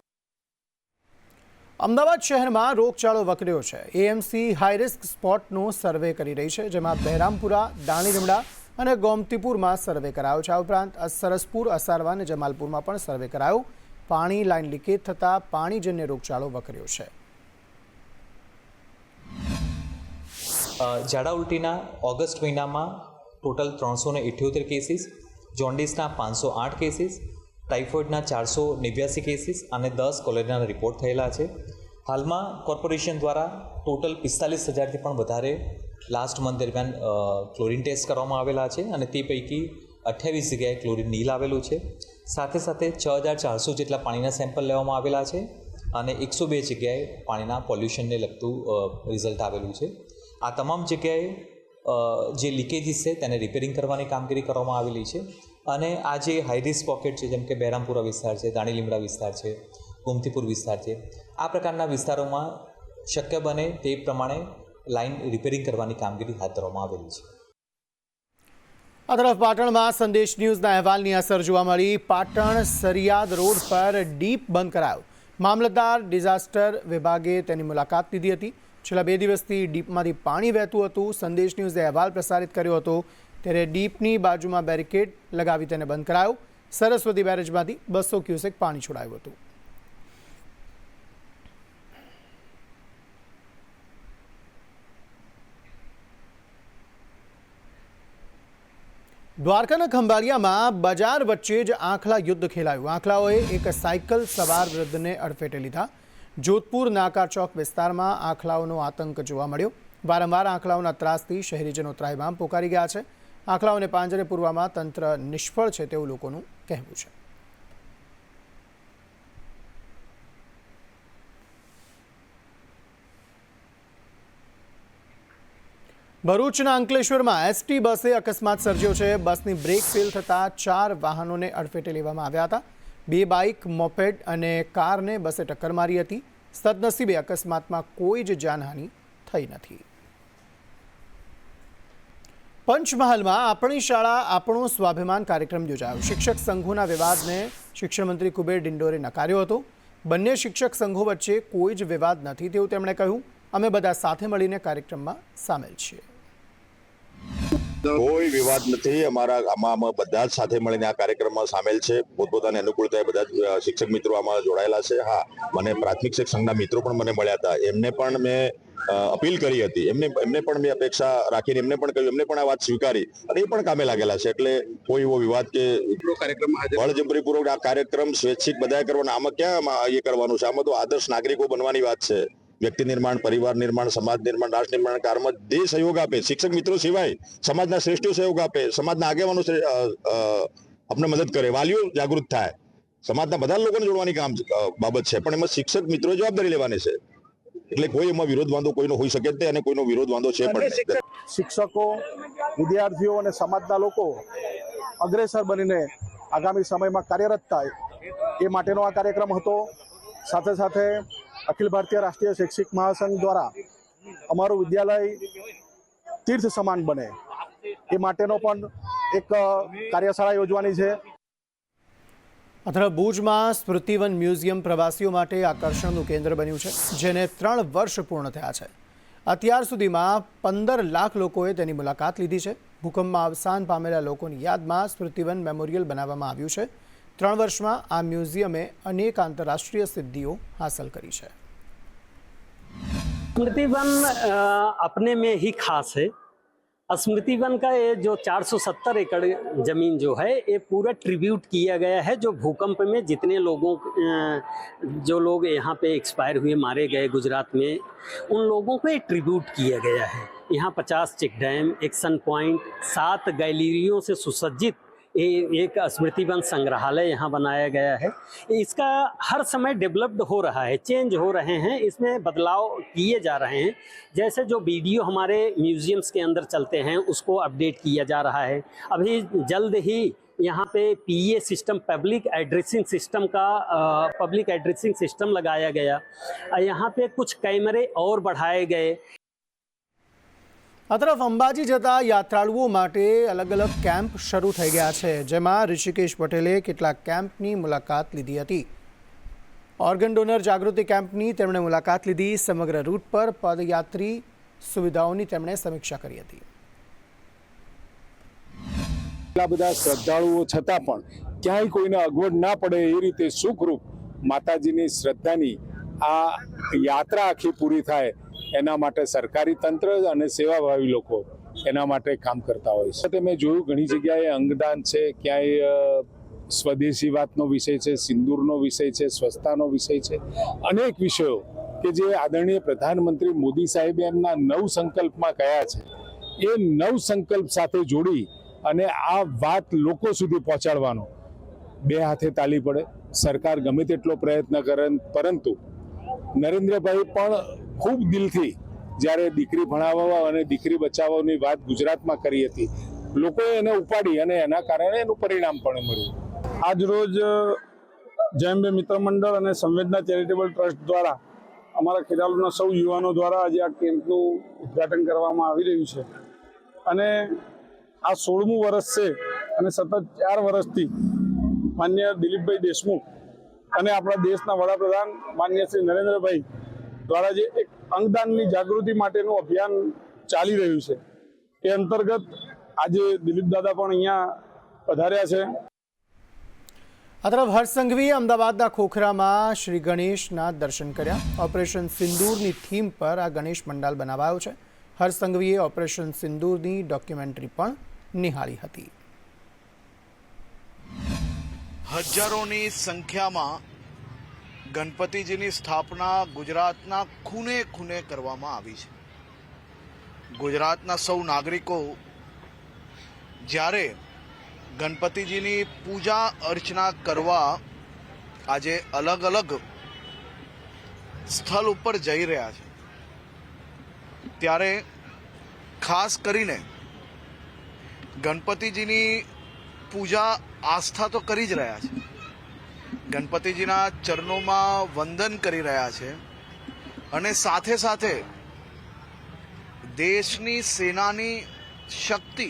અમદાવાદ શહેરમાં રોગચાળો વકર્યો છે. એએમસી હાઈરિસ્ક સ્પોટનો સર્વે કરી રહી છે, જેમાં બહેરામપુરા, દાણીલીમડા અને ગોમતીપુરમાં સર્વે કરાયો છે. આ ઉપરાંત સરસપુર, અસારવા અને જમાલપુરમાં પણ સર્વે કરાયો. પાણી લાઇન લીકેજ થતાં પાણીજન્ય રોગચાળો વકર્યો છે. ઝાડા ઉલટીના ઓગસ્ટ મહિનામાં ટોટલ 378 કેસીસ, જોન્ડિસના 508 કેસીસ, ટાઇફોઇડના 489 કેસીસ અને 10 કોલેરાના રિપોર્ટ થયેલા છે. હાલમાં કોર્પોરેશન દ્વારા ટોટલ 45,000થી પણ વધારે લાસ્ટ મંથ દરમિયાન ક્લોરીન ટેસ્ટ કરવામાં આવેલા છે અને તે પૈકી 28 જગ્યાએ ક્લોરીન નીલ આવેલું છે. સાથે સાથે 6,400 જેટલા પાણીના સેમ્પલ લેવામાં આવેલા છે અને 102 જગ્યાએ પાણીના પોલ્યુશનને લગતું રિઝલ્ટ આવેલું છે. આ તમામ જગ્યાએ જે લીકેજીસ છે તેને રિપેરિંગ કરવાની કામગીરી કરવામાં આવેલી છે અને આ જે હાઈ રિસ્ક પોકેટ છે, જેમ કે બહેરામપુરા વિસ્તાર છે, દાણીલીમડા વિસ્તાર છે, ગોમતીપુર વિસ્તાર છે, આ પ્રકારના વિસ્તારોમાં શક્ય બને તે પ્રમાણે લાઇન રિપેરિંગ કરવાની કામગીરી હાથ ધરવામાં આવેલી છે. આ તરફ પાટણમાં સંદેશ ન્યૂઝના અહેવાલની અસર જોવા મળી. પાટણ સરિયાદ રોડ પર ડીપ બંધ કરાયો. મામલતદાર ડિઝાસ્ટર વિભાગે તેની મુલાકાત લીધી હતી. છેલ્લા 2 દિવસથી ડીપમાંથી પાણી વહેતું હતું. સંદેશ ન્યૂઝે અહેવાલ પ્રસારિત કર્યો હતો, ત્યારે ડીપની બાજુમાં બેરિકેડ લગાવી તેને બંધ કરાયો. સરસ્વતી બેરેજમાંથી 200 ક્યુસેક પાણી છોડાયું હતું. દ્વારકાના ખંભાળિયામાં બજાર વચ્ચે જ આંખલા યુદ્ધ ખેલાયું. આંખલાઓએ એક સાયકલ સવાર વૃદ્ધને અડફેટે લીધા. જોધપુર નાકા ચોક વિસ્તારમાં આંખલાઓનો આતંક જોવા મળ્યો. વારંવાર આંખલાઓના ત્રાસથી શહેરીજનો ત્રાહિમામ પોકારી ગયા છે. આંખલાઓને પાંજરે પૂરવામાં તંત્ર નિષ્ફળ છે તેવું લોકોનું કહેવું છે. ભરૂચના અંકલેશ્વરમાં એસટી બસે અકસ્માત સર્જ્યો છે. બસની બ્રેક ફેલ થતાં 4 વાહનોને અડફેટે લેવામાં આવ્યા હતા. 2 બાઇક, મોપેડ અને કારને બસે ટક્કર મારી હતી. સદનસીબે અકસ્માતમાં કોઈ જ જાનહાનિ થઈ નથી. પંચમહાલમાં આપણી શાળા આપણો સ્વાભિમાન કાર્યક્રમ યોજાયો. શિક્ષક સંઘોના વિવાદને શિક્ષણ મંત્રી કુબેર ડિંડોરે નકાર્યો હતો. બંને શિક્ષક સંઘો વચ્ચે કોઈ જ વિવાદ નથી તેવું તેમણે કહ્યું. અમે બધા સાથે મળીને કાર્યક્રમમાં સામેલ છીએ. કોઈ વિવાદ નથી. આમાં બધા જ સાથે મળીને આ કાર્યક્રમમાં સામેલ છે. પોતપોતાની અનુકૂળતાએ બધા જ શિક્ષક મિત્રો આમાં જોડાયેલા છે. હા, મને પ્રાથમિક શિક્ષક સંઘના મિત્રો પણ મને મળ્યા હતા. એમને પણ મેં અપીલ કરી હતી. એમને પણ મેં અપેક્ષા રાખીને એમને પણ કહ્યું, એમને પણ આ વાત સ્વીકારી અને એ પણ કામે લાગેલા છે. એટલે કોઈ એવો વિવાદ કે બળજબરીપૂર્વક આ કાર્યક્રમ સ્વૈચ્છિક બધાએ કરવાનો, આમાં ક્યાં એ કરવાનું છે? આમાં તો આદર્શ નાગરિકો બનવાની વાત છે. વ્યક્તિ નિર્માણ, પરિવાર નિર્માણ, સમાજ નિર્માણ, રાષ્ટ્ર નિર્માણ કાર્યમાં જે સહયોગ આપે, શિક્ષક મિત્રો સિવાય સમાજના શ્રેષ્ઠો સહયોગ આપે, સમાજના આગેવાનો આપણે મદદ કરે, વાલીઓ જાગૃત થાય, સમાજના બધા લોકોને જોડવાની કામ બાબત છે. પણ એમાં શિક્ષક મિત્રોએ જવાબદારી લેવાની છે. એટલે કોઈ એમાં વિરોધ વાંધો કોઈનો હોઈ શકે જ નહીં અને કોઈનો વિરોધ વાંધો છે પણ નહીં. શિક્ષકો, વિદ્યાર્થીઓ અને સમાજના લોકો અગ્રેસર બનીને આગામી સમયમાં કાર્યરત થાય એ માટેનો આ કાર્યક્રમ હતો. સાથે સાથે અખિલ ભારતીય રાષ્ટ્રીય શૈક્ષિક મહાસંઘ દ્વારા અમારું વિદ્યાલય તીર્થ સમાન બને એ માટેનો પણ એક કાર્યશાળા યોજવાની છે. અત્રે ભુજમાં સ્મૃતિવન મ્યુઝિયમ પ્રવાસીઓ માટે આકર્ષણનું કેન્દ્ર બન્યું છે, જેને 3 વર્ષ પૂર્ણ થયા છે. અત્યાર સુધીમાં 15 લાખ લોકોએ તેની મુલાકાત લીધી છે. ભૂકંપમાં અવસાન પામેલા લોકોની યાદમાં સ્મૃતિવન મેમોરિયલ બનાવવામાં આવ્યું છે. 3 વર્ષમાં આ મ્યુઝિયમે અનેક આંતરરાષ્ટ્રીય સિદ્ધિઓ હાંસલ કરી છે. स्मृतिवन अपने में ही खास है। स्मृतिवन का ये जो 470 एकड़ ज़मीन जो है ये पूरा ट्रिब्यूट किया गया है। जो भूकंप में जितने लोगों जो लोग यहाँ पे एक्सपायर हुए, मारे गए गुजरात में, उन लोगों को ये ट्रिब्यूट किया गया है। यहाँ 50 चेक डैम, एक सन पॉइंट, 7 गैलरियों से सुसज्जित एक स्मृतिवन संग्रहालय यहाँ बनाया गया है। इसका हर समय डेवलप्ड हो रहा है, चेंज हो रहे हैं, इसमें बदलाव किए जा रहे हैं। जैसे जो वीडियो हमारे म्यूजियम्स के अंदर चलते हैं उसको अपडेट किया जा रहा है। अभी जल्द ही यहाँ पे PA system, public addressing system लगाया गया। यहाँ पे कुछ कैमरे और बढ़ाए गए। આ તરફ અંબાજી જતા યાત્રાળુઓ માટે અલગ અલગ કેમ્પ શરૂ થઈ ગયા છે, જેમાં ઋષિકેશ પટેલે કેટલાક કેમ્પની મુલાકાત લીધી હતી. ઓર્ગન ડોનર જાગૃતિ કેમ્પની તેમણે મુલાકાત લીધી. સમગ્ર રૂટ પર પદયાત્રી સુવિધાઓની તેમણે સમીક્ષા કરી હતી. એટલા બધા શ્રદ્ધાળુઓ છતાં પણ ક્યાંય કોઈને અગવડ ના પડે એ રીતે સુખરૂપ માતાજીની શ્રદ્ધાની આ યાત્રા આખી પૂરી થાય એના માટે સરકારી તંત્ર અને સેવાભાવી લોકો એના માટે કામ કરતા હોય છે. મેં જોયું ઘણી જગ્યાએ અંગદાન છે, ક્યાંય સ્વદેશી વાતનો વિષય છે, સિંદૂરનો વિષય છે, સ્વચ્છતાનો વિષય છે, અનેક વિષયો કે જે આદરણીય પ્રધાનમંત્રી મોદી સાહેબે એમના નવ સંકલ્પમાં કયા છે એ નવ સંકલ્પ સાથે જોડી અને આ વાત લોકો સુધી પહોંચાડવાનો 2 હાથે તાલી પડે. સરકાર ગમે તેટલો પ્રયત્ન કરે, પરંતુ નરેન્દ્રભાઈ પણ ખૂબ દિલથી જ્યારે દીકરી ભણાવવા અને દીકરી બચાવવાની વાત ગુજરાતમાં કરી હતી, લોકોએ એને ઉપાડી અને એના કારણે એનું પરિણામ પણ મળ્યું. આજ રોજ જયંબે મિત્ર મંડળ અને સંવેદના ચેરિટેબલ ટ્રસ્ટ દ્વારા અમારા ખેરાલુના સૌ યુવાનો દ્વારા આજે આ કેમ્પનું ઉદ્ઘાટન કરવામાં આવી રહ્યું છે. અને આ 16મું વર્ષ છે અને સતત 4 વર્ષથી માન્ય દિલીપભાઈ દેશમુખ અને આપણા દેશના વડાપ્રધાન માન્ય શ્રી નરેન્દ્રભાઈ દ્વારા જે એક અંગદાનની જાગૃતિ માટેનું અભિયાન ચાલી રહ્યું છે એ અંતર્ગત આજે દિલીપ દાદા પણ અહીંયા પધાર્યા છે. આ તરફ હર્ષ સંઘવીએ અમદાવાદના ખોખરામાં શ્રી ગણેશના દર્શન કર્યા. ઓપરેશન સિંદૂરની થીમ પર આ ગણેશ પંડાલ બનાવાયો છે. હર્ષ સંઘવીએ ઓપરેશન સિંદૂરની ડોક્યુમેન્ટરી પણ નિહાળી હતી. હજારોની સંખ્યામાં ગણપતિજીની સ્થાપના ગુજરાતના ખૂણે ખૂણે કરવામાં આવી છે. ગુજરાતના સૌ નાગરિકો જ્યારે ગણપતિજીની પૂજા અર્ચના કરવા આજે અલગ અલગ સ્થળ ઉપર જઈ રહ્યા છે, ત્યારે ખાસ કરીને ગણપતિજીની પૂજા આસ્થા તો કરી જ રહ્યા છે, ગણપતિજીના ચરણોમાં વંદન કરી રહ્યા છે અને સાથે સાથે દેશની સેનાની શક્તિ,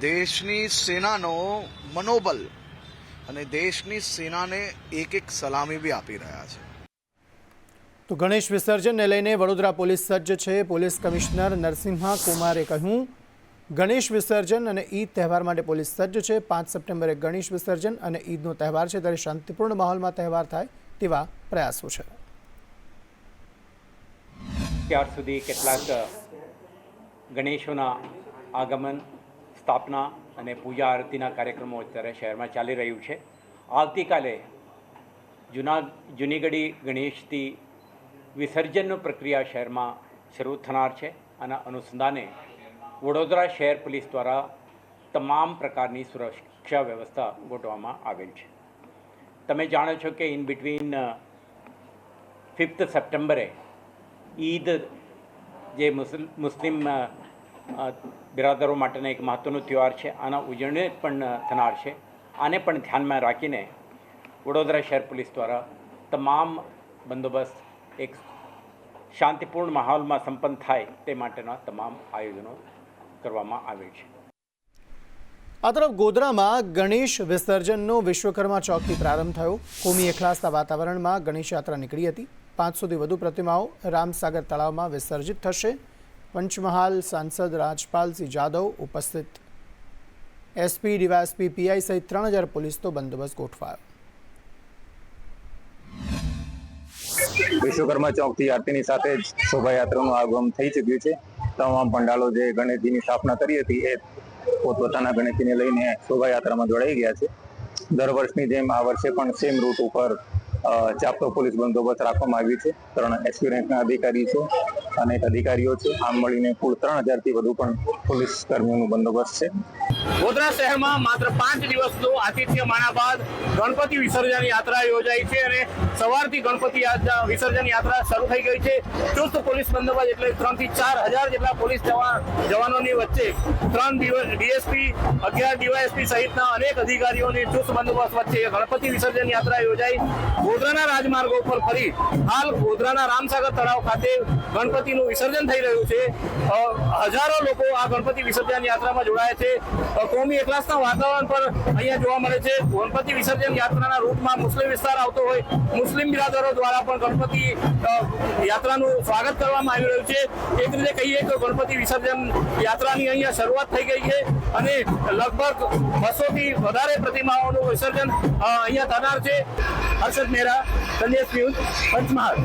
દેશની સેનાનો મનોબલ અને દેશની સેનાને એક એક સલામી બી આપી રહ્યા છે. તો ગણેશ વિસર્જનને લઈને વડોદરા પોલીસ સજ્જ છે. પોલીસ કમિશનર નરસિંહા કુમારે કહ્યું, ગણેશ વિસર્જન અને ઈદ તહેવાર માટે પોલીસ સજ્જ છે. 5 સપ્ટેમ્બરે ગણેશ વિસર્જન અને ઈદનો તહેવાર છે, ત્યારે શાંતિપૂર્ણ માહોલમાં તહેવાર થાય તેવા પ્રયાસો છે. ત્યાર સુધી કેટલાક ગણેશોના આગમન, સ્થાપના અને પૂજા આરતીના કાર્યક્રમો અત્યારે શહેરમાં ચાલી રહ્યું છે. આવતીકાલે જૂનીગઢી ગણેશથી વિસર્જનની પ્રક્રિયા શહેરમાં શરૂ થનાર છે. આના અનુસંધાને વડોદરા શહેર પોલીસ દ્વારા તમામ પ્રકારની સુરક્ષા વ્યવસ્થા ગોઠવવામાં આવેલ છે. તમે જાણો છો કે ઇન બિટવીન 5th સપ્ટેમ્બરે ઈદ જે મુસ્લિમ બિરાદરો માટેનો એક મહત્ત્વનો તહેવાર છે, આના ઉજવણી પણ થનાર છે. આને પણ ધ્યાનમાં રાખીને વડોદરા શહેર પોલીસ દ્વારા તમામ બંદોબસ્ત એક શાંતિપૂર્ણ માહોલમાં સંપન્ન થાય તે માટેના તમામ આયોજનો કરવામાં આવે છે. આ તરફ ગોધરામાં ગણેશ વિસર્જનનો વિશ્વકર્મા ચોકથી પ્રારંભ થયો. કોમી એકલાસના વાતાવરણમાં ગણેશ યાત્રા નીકળી હતી. 500થી વધુ પ્રતિમાઓ રામસાગર તળાવમાં વિસર્જિત થશે. પંચમહાલ સાંસદ રાજપાલસિંહ જાદવ ઉપસ્થિત. એસપી, ડીવાયએસપી, પીઆઈ સહિત 3000 પોલીસનો બંદોબસ્ત ગોઠવાયો. વિશ્વકર્મા ચોકથી આરતીની સાથે જ શોભાયાત્રાનું આગમન થઈ ચૂક્યું છે. તમામ પંડાલો જે ગણેશજીની સ્થાપના કરી હતી એ પોતપોતાના ગણેશજીને લઈને શોભાયાત્રામાં જોડાઈ ગયા છે. દર વર્ષની જેમ આ વર્ષે પણ સેમ રૂટ ઉપર ચાપતો પોલીસ બંદોબસ્ત રાખવામાં આવ્યું છે. 3 એસપી રેન્કના અધિકારી છે અને અધિકારીઓ છે. આમ મળીને કુલ 3000થી વધુ પણ પોલીસ કર્મીઓનું બંદોબસ્ત છે. ગોધરા શહેરમાં માત્ર 5 દિવસનું આતિથ્ય માણ્યા બાદ ગણપતિ વિસર્જન યાત્રા યોજાઈ છે અને સવારથી ગણપતિ વિસર્જન યાત્રા શરૂ થઈ ગઈ છે. ચુસ્ત પોલીસ બંદોબસ્ત એટલે 3 થી 4000 જેટલા પોલીસ જવાનોની વચ્ચે 3 ડીએસપી, 11 ડીવાયએસપી સહિતના અનેક અધિકારીઓની ચુસ્ત બંદોબસ્ત વચ્ચે ગણપતિ વિસર્જન યાત્રા યોજાઈ. ગોધરાના રાજમાર્ગો પર ફરી હાલ ગોધરાના રામસાગર તળાવ ખાતે ગણપતિનું વિસર્જન થઈ રહ્યું છે. હજારો લોકો આ ગણપતિ વિસર્જન યાત્રામાં જોડાયા છે. કોમી એકલાસના વાતાવરણ પર અહીંયા જોવા મળે છે. ગણપતિ વિસર્જન યાત્રાના રૂટમાં મુસ્લિમ વિસ્તાર આવતો હોય મુસ્લિમ બિરાદરો દ્વારા પણ ગણપતિ યાત્રાનું સ્વાગત કરવામાં આવી રહ્યું છે. એક રીતે કહીએ તો ગણપતિ વિસર્જન યાત્રાની અહીંયા શરૂઆત થઈ ગઈ છે અને લગભગ 200થી વધારે પ્રતિમાઓનું વિસર્જન અહીંયા થનાર છે. હર્ષદ મેરા, સંદેશ ન્યૂઝ, પંચમહાલ.